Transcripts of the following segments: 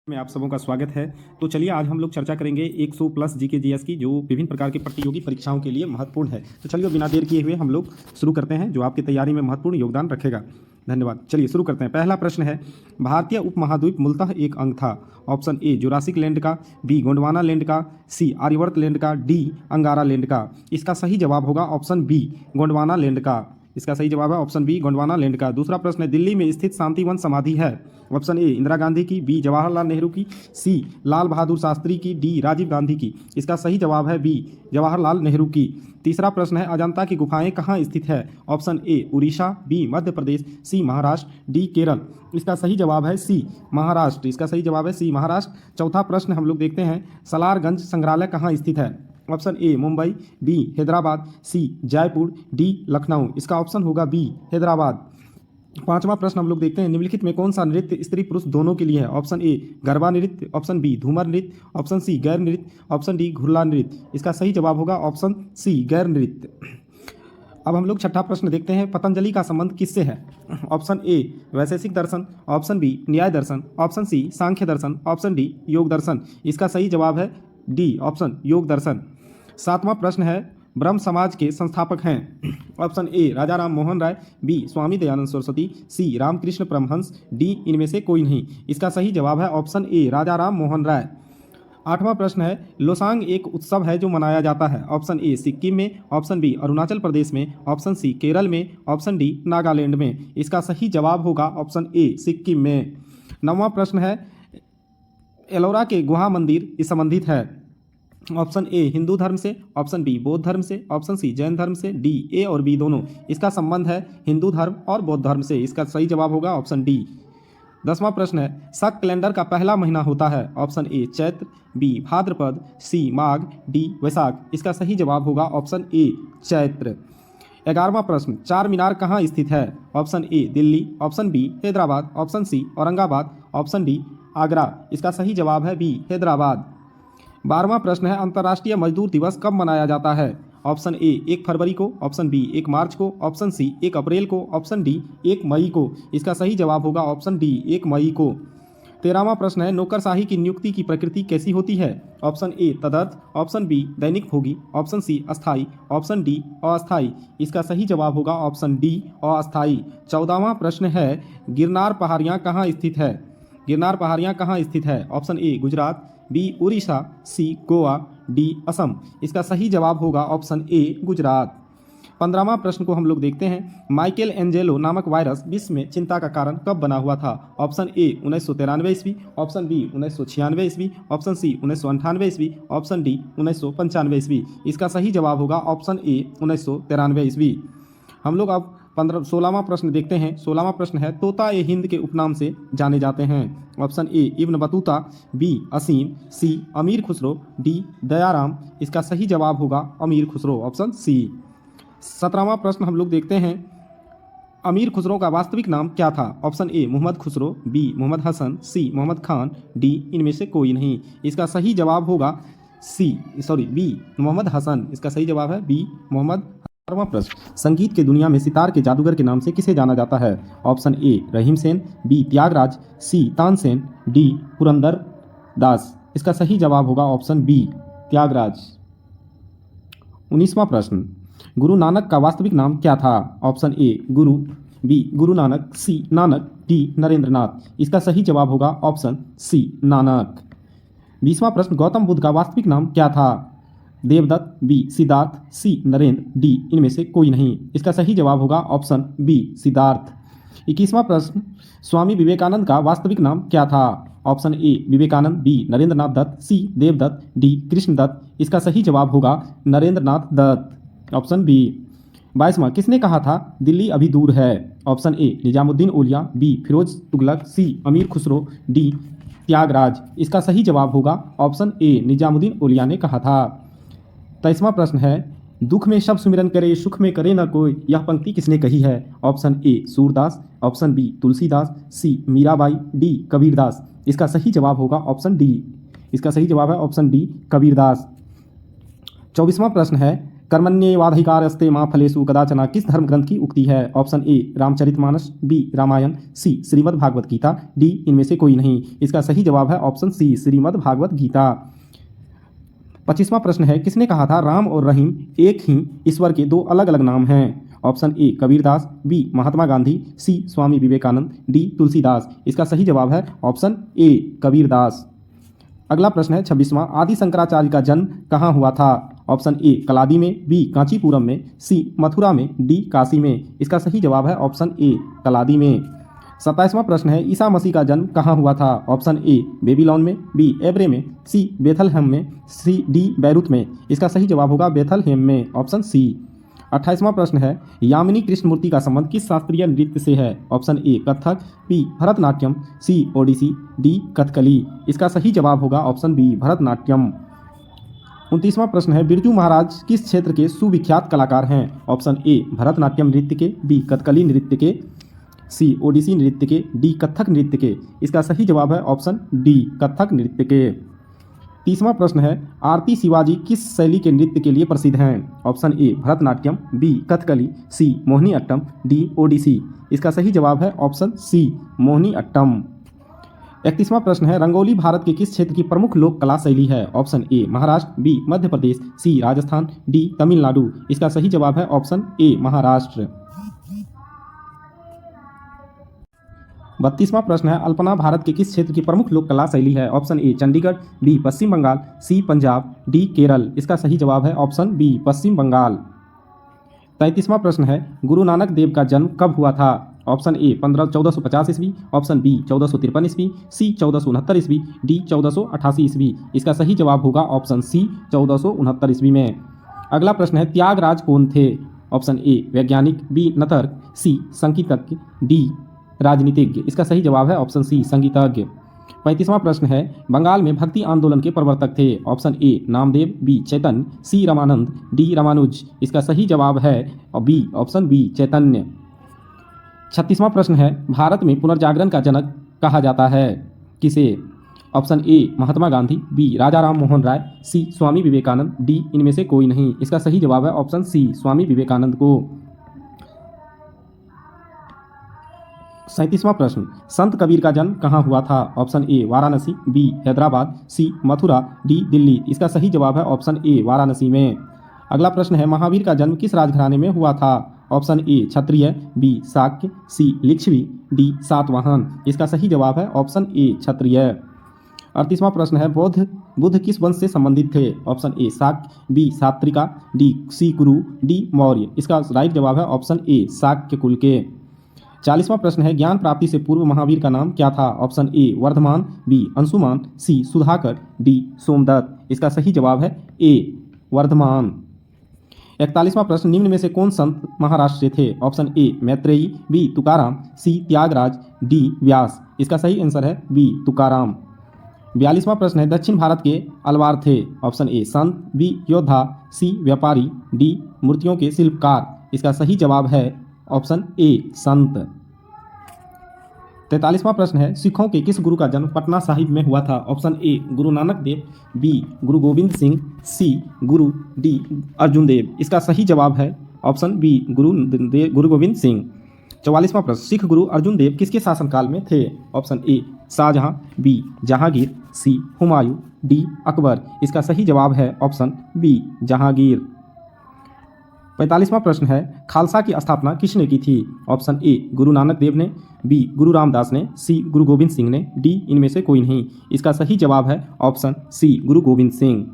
में आप सबों का स्वागत है। तो चलिए आज हम लोग चर्चा करेंगे 100 प्लस जीके जीएस की, जो विभिन्न प्रकार की प्रतियोगी परीक्षाओं के लिए महत्वपूर्ण है। तो चलिए बिना देर किए हुए हम लोग शुरू करते हैं, जो आपकी तैयारी में महत्वपूर्ण योगदान रखेगा। धन्यवाद। चलिए शुरू करते हैं। पहला प्रश्न है, भारतीय उपमहाद्वीप मूलतः एक अंग था। ऑप्शन ए जुरासिक लैंड का, बी गोंडवाना लैंड का, सी आर्यवर्त लैंड का, डी अंगारा लैंड का। इसका सही जवाब होगा ऑप्शन बी गोंडवाना लैंड का। इसका सही जवाब है ऑप्शन बी गोंडवाना लैंड का। दूसरा प्रश्न है, दिल्ली में स्थित शांतिवन समाधि है। ऑप्शन ए इंदिरा गांधी की, बी जवाहरलाल नेहरू की, सी लाल बहादुर शास्त्री की, डी राजीव गांधी की। इसका सही जवाब है बी जवाहरलाल नेहरू की। तीसरा प्रश्न है, अजंता की गुफाएं कहाँ स्थित है। Option A Orissa, B Madhya Pradesh, C Maharashtra, D Kerala. इसका सही जवाब है सी महाराष्ट्र। इसका सही जवाब है सी महाराष्ट्र। चौथा प्रश्न हम लोग देखते हैं, सलारगंज संग्रहालय कहाँ स्थित है। Option A Mumbai, B Hyderabad, C Jaipur, D Lucknow. इसका ऑप्शन होगा बी हैदराबाद। पांचवा प्रश्न हम लोग देखते हैं, निम्नलिखित में कौन सा नृत्य स्त्री पुरुष दोनों के लिए है। ऑप्शन ए गरबा नृत्य, ऑप्शन बी धूमर नृत्य, ऑप्शन सी गैर नृत्य, ऑप्शन डी घुरला नृत्य। इसका सही जवाब होगा ऑप्शन सी गैर नृत्य। अब हम लोग छठा प्रश्न देखते हैं, पतंजलि का संबंध किससे है। ऑप्शन ए वैशेषिक दर्शन, ऑप्शन बी न्याय दर्शन, ऑप्शन सी सांख्य दर्शन, ऑप्शन डी योग दर्शन। इसका सही जवाब है डी ऑप्शन योग दर्शन। सातवां प्रश्न है, ब्रह्म समाज के संस्थापक हैं। Option A Raja Ram Mohan Roy, B Swami Dayanand Saraswati, C Ramakrishna Paramhansa, D इनमें से कोई नहीं। इसका सही जवाब है ऑप्शन ए राजा राम मोहन राय। आठवां प्रश्न है, लोसांग एक उत्सव है जो मनाया जाता है। ऑप्शन ए सिक्किम में, ऑप्शन बी अरुणाचल प्रदेश में, ऑप्शन सी केरल में, ऑप्शन डी नागालैंड में। इसका सही जवाब होगा ऑप्शन ए सिक्किम में। नौवां प्रश्न है, एलोरा के गुहा मंदिर इस संबंधित है। ऑप्शन ए हिंदू धर्म से, ऑप्शन बी बौद्ध धर्म से, ऑप्शन सी जैन धर्म से, डी ए और बी दोनों। इसका संबंध है हिंदू धर्म और बौद्ध धर्म से। इसका सही जवाब होगा ऑप्शन डी। 10वां प्रश्न है, शक कैलेंडर का पहला महीना होता है। Option A Chaitra, B Bhadrapada, C Magh, D Vaishakh. इसका सही जवाब होगा ऑप्शन ए चैत्र। 11वां प्रश्न, चार मीनार कहाँ स्थित है। Option A Delhi, option B Hyderabad, option C Aurangabad, option D Agra. इसका सही जवाब है बी हैदराबाद। 12वां प्रश्न है, अंतर्राष्ट्रीय मजदूर दिवस कब मनाया जाता है। ऑप्शन ए 1 फरवरी को, ऑप्शन बी 1 मार्च को, ऑप्शन सी 1 अप्रैल को, ऑप्शन डी 1 मई को। इसका सही जवाब होगा ऑप्शन डी 1 मई को। 13वां प्रश्न है, नौकरशाही की नियुक्ति की प्रकृति कैसी होती है। ऑप्शन ए तदर्थ, ऑप्शन बी दैनिक भोगी, ऑप्शन सी अस्थाई, ऑप्शन डी अस्थाई। इसका सही जवाब होगा ऑप्शन डी अस्थाई। 14वां प्रश्न है, गिरनार पहाड़ियाँ कहाँ स्थित है। गिरनार पहाड़ियाँ कहाँ स्थित है। Option A Gujarat, B Orissa, C Goa, D Assam. इसका सही जवाब होगा ऑप्शन ए गुजरात। 15वां प्रश्न को हम लोग देखते हैं, माइकल एंजेलो नामक वायरस विश्व में चिंता का कारण कब बना हुआ था। ऑप्शन ए 1993 ईस्वी, ऑप्शन बी 1996 ईस्वी, ऑप्शन सी 1998 ईस्वी, ऑप्शन डी 1995 ईस्वी। इसका सही जवाब होगा ऑप्शन ए 1993 ईस्वी। हम लोग अब 16वां प्रश्न देखते हैं। 16वां प्रश्न है, तोता ए हिंद के उपनाम से जाने जाते हैं। Option A Ibn Battuta, B Aseem, C Amir Khusrau, D Dayaram. इसका सही जवाब होगा अमीर खुसरो, ऑप्शन सी। 17वां प्रश्न हम लोग देखते हैं, अमीर खुसरो का वास्तविक नाम क्या था। Option A Mohammad Khusro, B Mohammad Hasan, C Mohammad Khan, D इनमें से कोई नहीं। इसका सही जवाब होगा बी मोहम्मद हसन। इसका सही जवाब है बी मोहम्मद। 18वां प्रश्न, संगीत के दुनिया में सितार के जादूगर के नाम से किसे जाना जाता है। Option A Rahim Sen, B Tyagaraja, C Tansen, D Purandara Das. इसका सही जवाब होगा ऑप्शन बी त्यागराज। 19वां प्रश्न, गुरु नानक का वास्तविक नाम क्या था। ऑप्शन ए गुरु, बी गुरु नानक, सी नानक, डी नरेंद्र नाथ। इसका सही जवाब होगा ऑप्शन सी नानक। 20वां प्रश्न, गौतम बुद्ध का वास्तविक नाम क्या था। देवदत्त, बी सिद्धार्थ, सी नरेंद्र, डी इनमें से कोई नहीं। इसका सही जवाब होगा ऑप्शन बी सिद्धार्थ। 21वां प्रश्न, स्वामी विवेकानंद का वास्तविक नाम क्या था। Option A Vivekananda, B Narendra Nath Datta, C Devdatt, D Krishna Datta. इसका सही जवाब होगा नरेंद्र नाथ दत्त, ऑप्शन बी। 22वां, किसने कहा था दिल्ली अभी दूर है। Option A Nizamuddin Auliya, B Firoz Tughlaq, C Amir Khusrau, D Tyagaraja. इसका सही जवाब होगा ऑप्शन ए निजामुद्दीन औलिया ने कहा था। 23वां प्रश्न है, दुख में शब्द सुमिरन करे सुख में करे न कोई, यह पंक्ति किसने कही है। Option A Surdas, option B Tulsidas, C Meerabai, D Kabirdas. इसका सही जवाब होगा ऑप्शन डी। इसका सही जवाब है ऑप्शन डी कबीरदास। 24वां प्रश्न है, कर्मण्येवाधिकारस्ते मा फलेषु कदाचन किस धर्म ग्रंथ की उक्ति है? Option A Ramcharitmanas, B Ramayan, C Shrimad Bhagavad Gita, D इनमें से कोई नहीं। इसका सही जवाब है ऑप्शन सी श्रीमद् भागवत गीता। 25वां प्रश्न है, किसने कहा था राम और रहीम एक ही ईश्वर के दो अलग अलग नाम हैं? Option A Kabirdas, B Mahatma Gandhi, C Swami Vivekananda, D Tulsidas. इसका सही जवाब है ऑप्शन ए कबीरदास। अगला प्रश्न है 26वां, आदि शंकराचार्य का जन्म कहाँ हुआ था? ऑप्शन ए कलादी में, बी कांचीपुरम में, सी मथुरा में, डी काशी में। इसका सही जवाब है ऑप्शन ए कलादी में। 27वां प्रश्न है, ईसा मसीह का जन्म कहाँ हुआ था? ऑप्शन ए बेबीलोन में, बी एब्रे में, सी बेथलहेम में, सी डी बैरूत में। इसका सही जवाब होगा बेथलहेम में, ऑप्शन सी। 28वां प्रश्न है, यामिनी कृष्ण मूर्ति का संबंध किस शास्त्रीय नृत्य से है? Option A Kathak, B Bharatanatyam, C Odissi, D Kathakali. इसका सही जवाब होगा ऑप्शन बी भरतनाट्यम। 29वां प्रश्न है, बिरजू महाराज किस क्षेत्र के सुविख्यात कलाकार हैं? ऑप्शन ए भरतनाट्यम नृत्य के, बी कथकली नृत्य के, सी ओडिसी नृत्य के, डी कथक नृत्य के। इसका सही जवाब है ऑप्शन डी कथक नृत्य के। 30वां प्रश्न है, आरती शिवाजी किस शैली के नृत्य के लिए प्रसिद्ध हैं? Option A Bharatanatyam, B Kathakali, C Mohini Attam, D Odissi. इसका सही जवाब है ऑप्शन सी मोहिनी अट्टम। 31वां प्रश्न है, रंगोली भारत के किस क्षेत्र की प्रमुख लोक कला शैली है? Option A Maharashtra, B Madhya Pradesh, C Rajasthan, D Tamil Nadu. इसका सही जवाब है ऑप्शन ए महाराष्ट्र। 32वां प्रश्न है, अल्पना भारत के किस क्षेत्र की प्रमुख लोक कला शैली है? Option A Chandigarh, B Paschim Bangal, C Punjab, D Kerala. इसका सही जवाब है ऑप्शन बी पश्चिम बंगाल। 33वां प्रश्न है, गुरु नानक देव का जन्म कब हुआ था? ऑप्शन ए 1450 ईस्वी, ऑप्शन बी 1453 ईस्वी, सी 1469 ईस्वी, डी 1488 ईस्वी। इसका सही जवाब होगा ऑप्शन सी 1469 ईस्वी में। अगला प्रश्न है, त्यागराज कौन थे? ऑप्शन ए वैज्ञानिक, बी नतर्क, सी संगीतज्ञ, डी राजनीतिज्ञ। इसका सही जवाब है ऑप्शन सी संगीतज्ञ। 35वां प्रश्न है, बंगाल में भक्ति आंदोलन के प्रवर्तक थे? Option A Namdev, B Chaitanya, C Ramanand, D Ramanuj. इसका सही जवाब है बी ऑप्शन बी चैतन्य। 36वां प्रश्न है, भारत में पुनर्जागरण का जनक कहा जाता है किसे? Option A Mahatma Gandhi, B Raja Ram Mohan Roy, C Swami Vivekananda, D इनमें से कोई नहीं। इसका सही जवाब है ऑप्शन सी स्वामी विवेकानंद को। 37वां प्रश्न, संत कबीर का जन्म कहाँ हुआ था? Option A Varanasi, B Hyderabad, C Mathura, D Delhi. इसका सही जवाब है ऑप्शन ए वाराणसी में। अगला प्रश्न है, महावीर का जन्म किस राजघराने में हुआ था? Option A Kshatriya, B Shakya, C Lichchhavi, D Satavahana. इसका सही जवाब है ऑप्शन ए क्षत्रिय। 38वां प्रश्न है, बुद्ध किस वंश से संबंधित थे? Option A Shakya, B Satrika, D C Kuru, D Maurya. इसका राइट जवाब है ऑप्शन ए शाक्य कुल के। 40वां प्रश्न है, ज्ञान प्राप्ति से पूर्व महावीर का नाम क्या था? Option A Vardhaman, B Anshuman, C Sudhakar, D Somdatt. इसका सही जवाब है ए वर्धमान। 41वां प्रश्न, निम्न में से कौन संत महाराष्ट्र से थे? Option A Maitreyi, B Tukaram, C Tyagaraja, D Vyasa. इसका सही आंसर है बी तुकाराम। 42वां प्रश्न है, दक्षिण भारत के अलवार थे? ऑप्शन ए संत, बी योद्धा, सी व्यापारी, डी मूर्तियों के शिल्पकार। इसका सही जवाब है ऑप्शन ए संत। 43वां प्रश्न है, सिखों के किस गुरु का जन्म पटना साहिब में हुआ था? ऑप्शन ए गुरु नानक देव, बी गुरु गोविंद सिंह, सी गुरु, डी अर्जुन देव। इसका सही जवाब है ऑप्शन बी गुरु गोविंद सिंह। 44वां प्रश्न, सिख गुरु अर्जुन देव किसके शासनकाल में थे? Option A Shahjahan, B Jahangir, C Humayun, D Akbar. इसका सही जवाब है ऑप्शन बी जहांगीर। 45वां प्रश्न है, खालसा की स्थापना किसने की थी? ऑप्शन ए गुरु नानक देव ने, बी गुरु रामदास ने, सी गुरु गोविंद सिंह ने, डी इनमें से कोई नहीं। इसका सही जवाब है ऑप्शन सी गुरु गोविंद सिंह।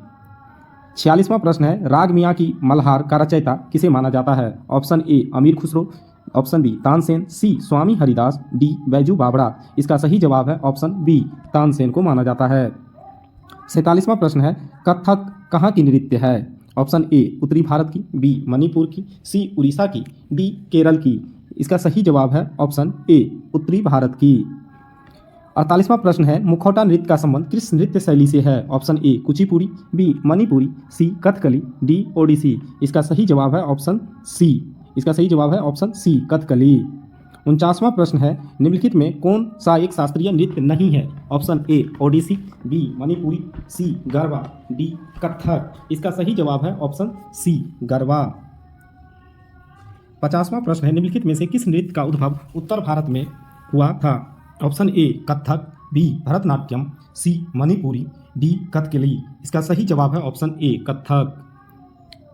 46वां प्रश्न है, राग मियाँ की मल्हार का रचयिता किसे माना जाता है? ऑप्शन ए अमीर खुसरो, ऑप्शन बी तानसेन, सी स्वामी हरिदास, डी बैजू बावड़ा। इसका सही जवाब है ऑप्शन बी तानसेन को माना जाता है। 47वां प्रश्न है, कथक कहाँ की नृत्य है? ऑप्शन ए उत्तरी भारत की, बी मणिपुर की, सी उड़ीसा की, डी केरल की। इसका सही जवाब है ऑप्शन ए उत्तरी भारत की। 48वां प्रश्न है, मुखौटा नृत्य का संबंध किस नृत्य शैली से है? Option A Kuchipudi, B Manipuri, C Kathakali, D Odissi. इसका सही जवाब है ऑप्शन सी। इसका सही जवाब है ऑप्शन सी कथकली। 49वां प्रश्न है, निम्नलिखित में कौन सा एक शास्त्रीय नृत्य नहीं है? Option A Odissi, B Manipuri, C Garba, D Kathak. इसका सही जवाब है ऑप्शन सी गरबा। 50वां प्रश्न है, निम्नलिखित में से किस नृत्य का उद्भव उत्तर भारत में हुआ था? Option A Kathak, B Bharatanatyam, C Manipuri, D Kathakali. इसका सही जवाब है ऑप्शन ए कथक।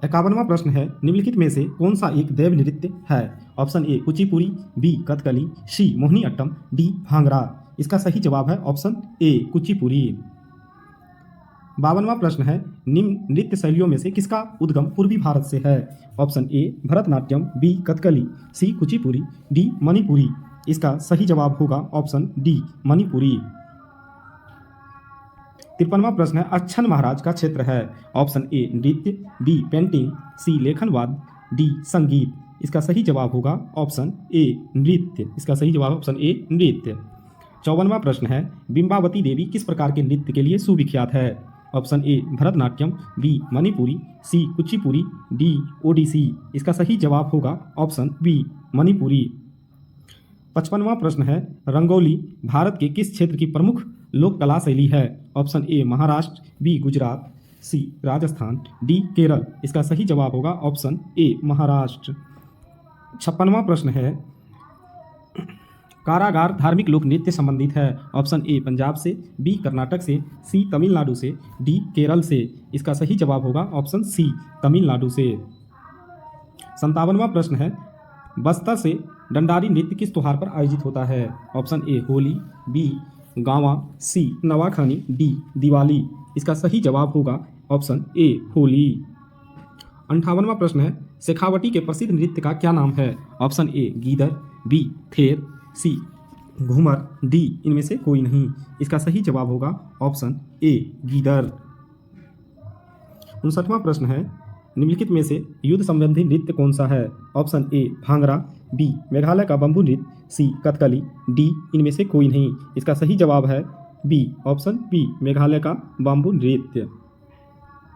51वां प्रश्न है, निम्नलिखित में से कौन सा एक देव नृत्य है? Option A Kuchipudi, B Kathakali, C Mohiniyattam, D Bhangra. इसका सही जवाब है ऑप्शन ए कुचिपुड़ी। 52वां प्रश्न है, निम्न नृत्य शैलियों में से किसका उद्गम पूर्वी भारत से है? Option A Bharatanatyam, B Kathakali, C Kuchipudi, D Manipuri. इसका सही जवाब होगा ऑप्शन डी मणिपुरी। 53वां प्रश्न है, अच्छन महाराज का क्षेत्र है? ऑप्शन ए नृत्य, बी पेंटिंग, सी लेखनवाद, डी संगीत। इसका सही जवाब होगा ऑप्शन ए नृत्य। इसका सही जवाब ऑप्शन ए नृत्य। 54वां प्रश्न है, बिंबावती देवी किस प्रकार के नृत्य के लिए सुविख्यात है? Option A Bharatanatyam, B Manipuri, C Kuchipudi, D Odissi. इसका सही जवाब होगा ऑप्शन बी मणिपुरी। 55वां प्रश्न है, रंगोली भारत के किस क्षेत्र की प्रमुख लोक कला शैली है? Option A Maharashtra, B Gujarat, C Rajasthan, D Kerala. इसका सही जवाब होगा ऑप्शन ए महाराष्ट्र। 56वां प्रश्न है, कारागार धार्मिक लोक नृत्य संबंधित है? ऑप्शन ए पंजाब से, बी कर्नाटक से, सी तमिलनाडु से, डी केरल से। इसका सही जवाब होगा ऑप्शन सी तमिलनाडु से। 57वां प्रश्न है, बस्तर से डंडारी नृत्य किस त्योहार पर आयोजित होता है? ऑप्शन ए होली, बी गांवा, सी नवाखानी, डी दिवाली। इसका सही जवाब होगा ऑप्शन ए होली। 58वां प्रश्न है, शेखावटी के प्रसिद्ध नृत्य का क्या नाम है? ऑप्शन ए गीदर, बी थेर, सी घूमर, डी इनमें से कोई नहीं। इसका सही जवाब होगा ऑप्शन ए गीदर। 59वां प्रश्न है, निम्नलिखित में से युद्ध संबंधी नृत्य कौन सा है? Option A Bhangra, B Meghalaya का बंबू नृत्य, सी कथकली, डी इनमें से कोई नहीं। इसका सही जवाब है बी ऑप्शन बी मेघालय का बंबू नृत्य।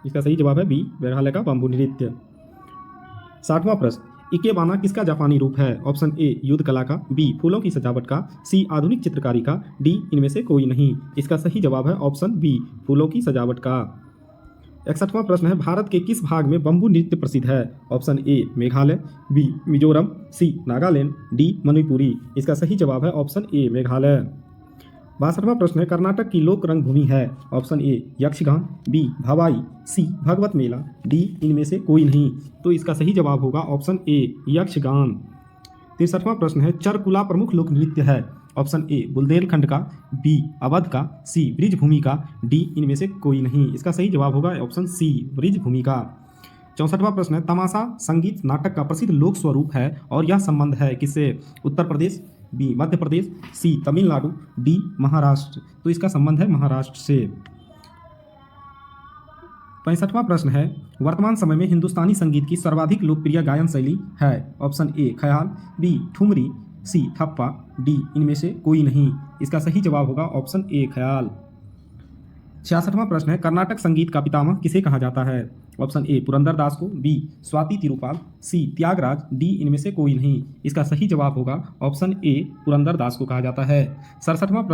इसका सही जवाब है बी मेघालय का बंबू नृत्य। 60वां प्रश्न, इकेबाना किसका जापानी रूप है? ऑप्शन ए युद्ध कला का, बी फूलों की सजावट का, सी आधुनिक चित्रकारी का, डी इनमें से कोई नहीं। इसका सही जवाब है ऑप्शन बी फूलों की सजावट का। 61वां प्रश्न है, भारत के किस भाग में बंबू नृत्य प्रसिद्ध है? Option A Meghalaya, B Mizoram, C Nagaland, D Manipuri. इसका सही जवाब है ऑप्शन ए मेघालय। 62वां प्रश्न है, कर्नाटक की लोक रंगभूमि है? Option A Yakshagana, B Bhavai, C Bhagavata Mela, D इनमें से कोई नहीं। तो इसका सही जवाब होगा ऑप्शन ए यक्षगान। 63वां प्रश्न है, चरकुला प्रमुख लोक नृत्य है? ऑप्शन ए बुंदेलखंड का, बी अवध का, सी ब्रिजभूमि का, डी इनमें से कोई नहीं। इसका सही जवाब होगा ऑप्शन सी ब्रिजभूमि का। 64वां प्रश्न है, तमाशा संगीत नाटक का प्रसिद्ध लोक स्वरूप है और यह संबंध है किससे? उत्तर प्रदेश, बी मध्य प्रदेश, सी तमिलनाडु, डी महाराष्ट्र। तो इसका संबंध है महाराष्ट्र से। 65वां प्रश्न है, वर्तमान समय में हिंदुस्तानी संगीत की सर्वाधिक लोकप्रिय गायन शैली है? ऑप्शन ए ख्याल, बी ठुमरी, सी थप्पा, डी इनमें से कोई नहीं। इसका सही जवाब होगा ऑप्शन ए ख्याल। 66वां प्रश्न है, कर्नाटक संगीत का पितामह किसे कहा जाता है? ऑप्शन ए पुरंदरदास को, बी स्वाति तिरुपाल, सी त्यागराज, डी इनमें से कोई नहीं। इसका सही जवाब होगा ऑप्शन ए पुरंदरदास को कहा जाता है। 67वां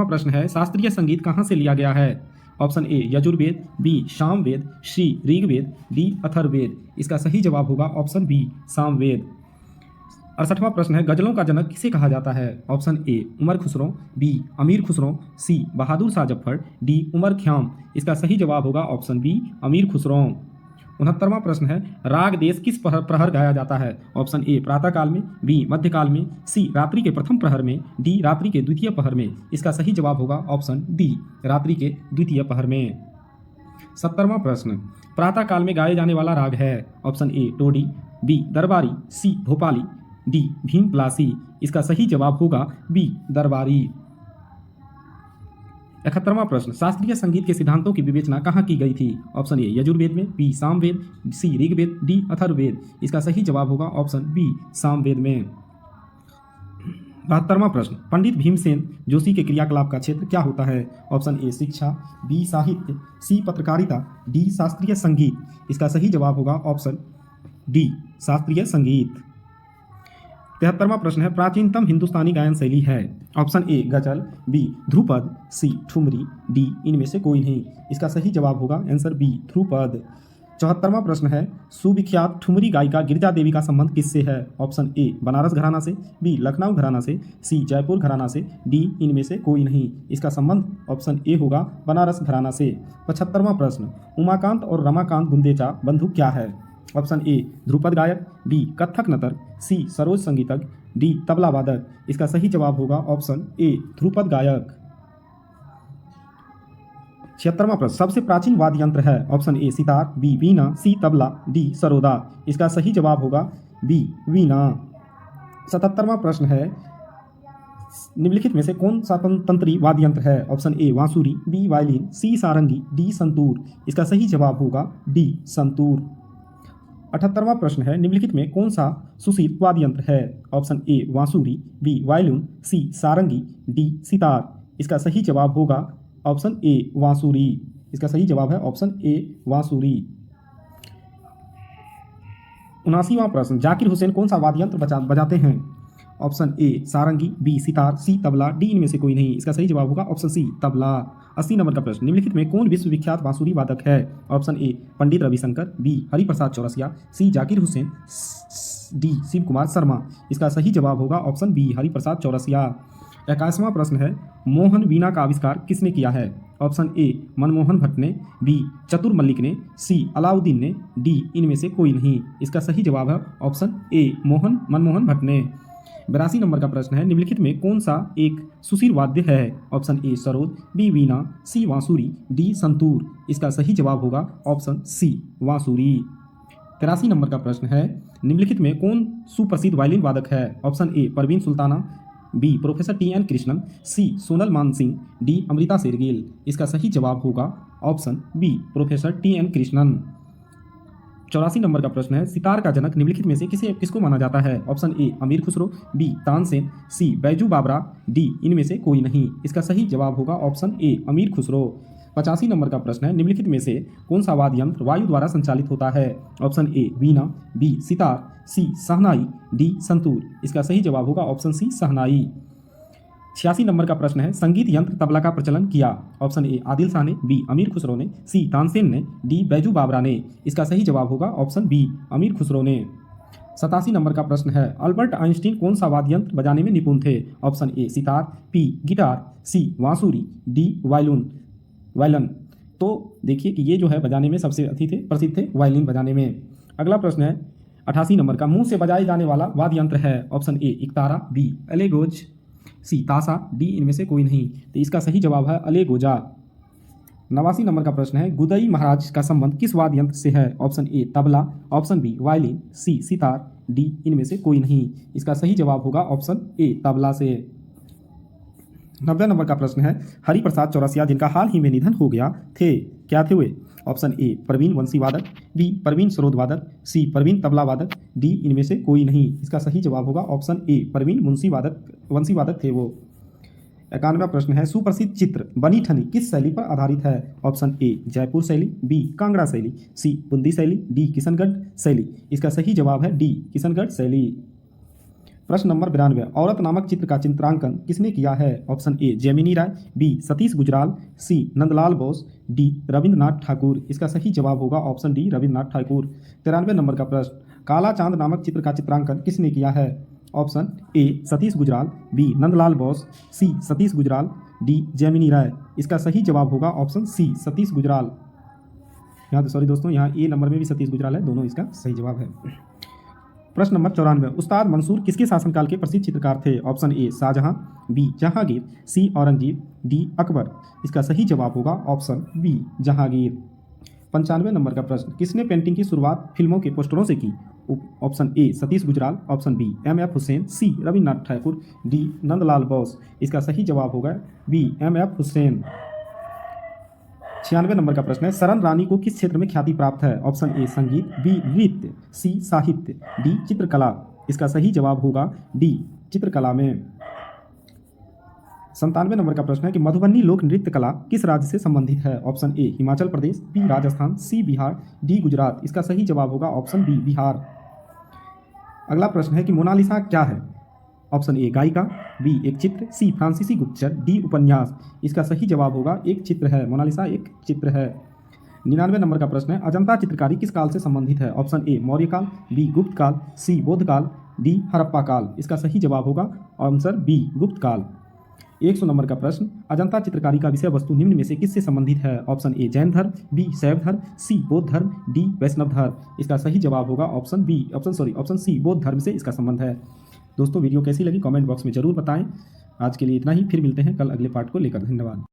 प्रश्न है, शास्त्रीय संगीत कहाँ से लिया गया है? Option A Yajurveda, B Samaveda, C Rigveda, D Atharvaveda. इसका सही जवाब होगा ऑप्शन बी सामवेद। 68वां प्रश्न है, गजलों का जनक किसे कहा जाता है? Option A Umar Khusro, B Amir Khusro, C Bahadur Shah Zafar, D Umar Khayyam. इसका सही जवाब होगा ऑप्शन बी अमीर खुसरो। 69वां प्रश्न है, राग देश किस प्रहर गाया जाता है? ऑप्शन ए प्रातःकाल में, बी मध्यकाल में, सी रात्रि के प्रथम प्रहर में, डी रात्रि के द्वितीय प्रहर में। इसका सही जवाब होगा ऑप्शन डी रात्रि के द्वितीय प्रहर में। 70वां प्रश्न, प्रातःकाल में गाए जाने वाला राग है? ऑप्शन ए टोडी, बी दरबारी, सी भोपाली, डी भीम प्लासी। इसका सही जवाब होगा बी दरबारी। 71वां प्रश्न, शास्त्रीय संगीत के सिद्धांतों की विवेचना कहाँ की गई थी? ऑप्शन ए यजुर्वेद में, B Samaveda, C Rigveda, D Atharvaveda. इसका सही जवाब होगा ऑप्शन बी सामवेद में। 72वां प्रश्न, पंडित भीमसेन जोशी के क्रियाकलाप का क्षेत्र क्या होता है? ऑप्शन ए शिक्षा, बी साहित्य, सी पत्रकारिता, डी शास्त्रीय संगीत। इसका सही जवाब होगा ऑप्शन डी शास्त्रीय संगीत। 73वां प्रश्न है, प्राचीनतम हिंदुस्तानी गायन शैली है। ऑप्शन ए गजल, बी ध्रुपद, सी ठुमरी, डी इनमें से कोई नहीं। इसका सही जवाब होगा आंसर बी ध्रुपद। 74वां प्रश्न है, सुविख्यात ठुमरी गायिका गिरिजा देवी का संबंध किससे है। ऑप्शन ए बनारस घराना से, बी लखनऊ घराना से, सी जयपुर घराना से, डी इनमें से कोई नहीं। इसका संबंध ऑप्शन ए होगा बनारस घराना से। 75वां प्रश्न, उमाकांत और रमाकांत गुंदेचा बंधु क्या है। ऑप्शन ए ध्रुपद गायक, बी कत्थक नर्तक, सी सरोज संगीतज्ञ, डी तबला वादक। इसका सही जवाब होगा ऑप्शन ए ध्रुपद गायक। 76वां प्रश्न, सबसे प्राचीन वाद्य यंत्र है। Option A sitar, B veena, C tabla, D saroda. इसका सही जवाब होगा बी वीणा। 77वां प्रश्न है, निम्नलिखित में से कौन सा तंत्री वाद्य यंत्र है। ऑप्शन ए बांसुरी, बी वायलिन, सी सारंगी, डी संतूर। इसका सही जवाब होगा डी संतूर। 78वां प्रश्न है, निम्नलिखित में कौन सा सुशील वाद्य यंत्र है। ऑप्शन ए बांसुरी, बी वायलिन, सी सारंगी, डी सितार। इसका सही जवाब होगा ऑप्शन ए बांसुरी। इसका सही जवाब है ऑप्शन ए बांसुरी। 79वां प्रश्न, जाकिर हुसैन कौन सा वाद्य यंत्र बजाते हैं। Option A sarangi, B sitar, C tabla, D इनमें से कोई नहीं। इसका सही जवाब होगा ऑप्शन सी तबला। 80 नंबर का प्रश्न, निम्नलिखित में कौन विश्वविख्यात बांसुरी वादक है। Option A Pandit Ravishankar, B Hariprasad Chaurasia, C Zakir Hussain, D Shiv Kumar Sharma. इसका सही जवाब होगा ऑप्शन बी हरिप्रसाद चौरसिया। 81वां प्रश्न है, मोहन वीणा का आविष्कार किसने किया है। ऑप्शन ए मनमोहन भट्ट ने, बी चतुर मल्लिक ने, सी अलाउद्दीन ने, डी इनमें से कोई नहीं। इसका सही जवाब है ऑप्शन ए मनमोहन भट्ट ने। 82 नंबर का प्रश्न है, निम्नलिखित में कौन सा एक सुशील वाद्य है। ऑप्शन ए सरोद, बी वीणा, सी बांसुरी, डी संतूर। इसका सही जवाब होगा ऑप्शन सी बांसुरी। 83 नंबर का प्रश्न है, निम्नलिखित में कौन सुप्रसिद्ध वायलिन वादक है। Option A Parveen Sultana, B professor T N. Krishnan, C Sonal Mansingh, D Amrita Shergil. इसका सही जवाब होगा option B professor T N. Krishnan. 84 number का प्रश्न है, सितार का जनक निम्नलिखित में से किसको माना जाता है। ऑप्शन ए अमीर खुसरो, बी तानसेन, सी बैजू बाबरा, डी इनमें से कोई नहीं। इसका सही जवाब होगा ऑप्शन ए अमीर खुसरो। 85 नंबर का प्रश्न है, निम्नलिखित में से कौन सा वाद्य यंत्र वायु द्वारा संचालित होता है। Option A veena, B sitar, C shehnai, D santoor. इसका सही जवाब होगा ऑप्शन सी शहनाई। 86 नंबर का प्रश्न है, संगीत यंत्र तबला का प्रचलन किया। ऑप्शन ए आदिल शाह ने, बी अमीर खुसरो ने, सी तानसेन ने, डी बैजू बाबरा ने। इसका सही जवाब होगा ऑप्शन बी अमीर खुसरो ने। 87 नंबर का प्रश्न है, अल्बर्ट आइंस्टीन कौन सा वाद्य यंत्र बजाने में निपुण थे। Option A sitar, B guitar, C बांसुरी, डी वायलिन। तो देखिए कि ये जो है बजाने में सबसे प्रसिद्ध थे वायलिन बजाने में। अगला प्रश्न है 88 नंबर का, मुंह से बजाए जाने वाला वाद्य यंत्र है। ऑप्शन ए इकतारा, बी अलेगोज, सी ताशा, डी इनमें से कोई नहीं। तो इसका सही जवाब है अलेगोजा। 89 नंबर का प्रश्न है, गुदई महाराज का संबंध किस वाद्य यंत्र से है। Option A tabla, option B violin, C sitar, D इनमें से कोई नहीं। इसका सही जवाब होगा ऑप्शन ए तबला से। 90 नंबर का प्रश्न है, हरिप्रसाद चौरसिया जिनका हाल ही में निधन हो गया थे, क्या थे वे। ऑप्शन ए प्रवीण वंशी वादक, बी प्रवीण सरोद वादक, सी प्रवीण तबला वादक, डी इनमें से कोई नहीं। इसका सही जवाब होगा ऑप्शन ए प्रवीण वंशी वादक थे वो। 91वां प्रश्न है, सुप्रसिद्ध चित्र बनी ठनी किस शैली पर आधारित है। ऑप्शन ए जयपुर शैली, बी कांगड़ा शैली, सी बूंदी शैली, डी किशनगढ़ शैली। इसका सही जवाब है डी किशनगढ़ शैली। प्रश्न नंबर 92, औरत नामक चित्र का चित्रांकन किसने किया है। Option A Jamini Roy, B Satish Gujral, C Nandalal Bose, D Ravindranath Thakur. इसका सही जवाब होगा option D Ravindranath Thakur. 93 number का प्रश्न, काला चांद नामक चित्र का चित्रांकन किसने किया है। Option A Satish Gujral, B Nandalal Bose, C Satish Gujral, D Jamini Roy. इसका सही जवाब होगा ऑप्शन सी सतीश गुजराल। यहाँ ए नंबर में भी सतीश गुजराल है, दोनों इसका सही जवाब है। प्रश्न नंबर 94, उस्ताद मंसूर किसके शासनकाल के प्रसिद्ध चित्रकार थे। Option A Shahjahan, B Jahangir, C Aurangzeb, D Akbar. इसका सही जवाब होगा ऑप्शन बी जहांगीर। 95 नंबर का प्रश्न, किसने पेंटिंग की शुरुआत फिल्मों के पोस्टरों से की। Option A Satish Gujral, option B M.F. Hussain, C Ravindranath Thakur, D Nandalal Bose. इसका सही जवाब होगा बी M.F. हुसैन। 96 नंबर का प्रश्न है, सरन रानी को किस क्षेत्र में ख्याति प्राप्त है। ऑप्शन ए संगीत, बी नृत्य, सी साहित्य, डी चित्रकला। इसका सही जवाब होगा डी चित्रकला में। 97 नंबर का प्रश्न है कि मधुबनी लोक नृत्य कला किस राज्य से संबंधित है। Option A Himachal Pradesh, B Rajasthan, C Bihar, D Gujarat. इसका सही जवाब होगा ऑप्शन बी बिहार। अगला प्रश्न है कि मोनालिसा क्या है। ऑप्शन ए गायिका, बी एक चित्र, सी फ्रांसीसी गुप्तचर, डी उपन्यास। इसका सही जवाब होगा एक चित्र है, मोनालिसा एक चित्र है। 99 नंबर का प्रश्न है, अजंता चित्रकारी किस काल से संबंधित है? ऑप्शन ए मौर्य काल, बी गुप्त काल, सी बौद्ध काल, डी हड़प्पा काल। इसका सही जवाब होगा आंसर बी गुप्त काल। 100 नंबर का प्रश्न, अजंता चित्रकारी का विषय वस्तु निम्न में से किससे संबंधित है? ऑप्शन ए जैन धर्म, बी शैव धर्म, सी बौद्ध धर्म, डी वैष्णव धर्म। इसका सही जवाब होगा ऑप्शन सी बौद्ध धर्म से इसका संबंध है। दोस्तों वीडियो कैसी लगी कमेंट बॉक्स में जरूर बताएं। आज के लिए इतना ही, फिर मिलते हैं कल अगले पार्ट को लेकर। धन्यवाद।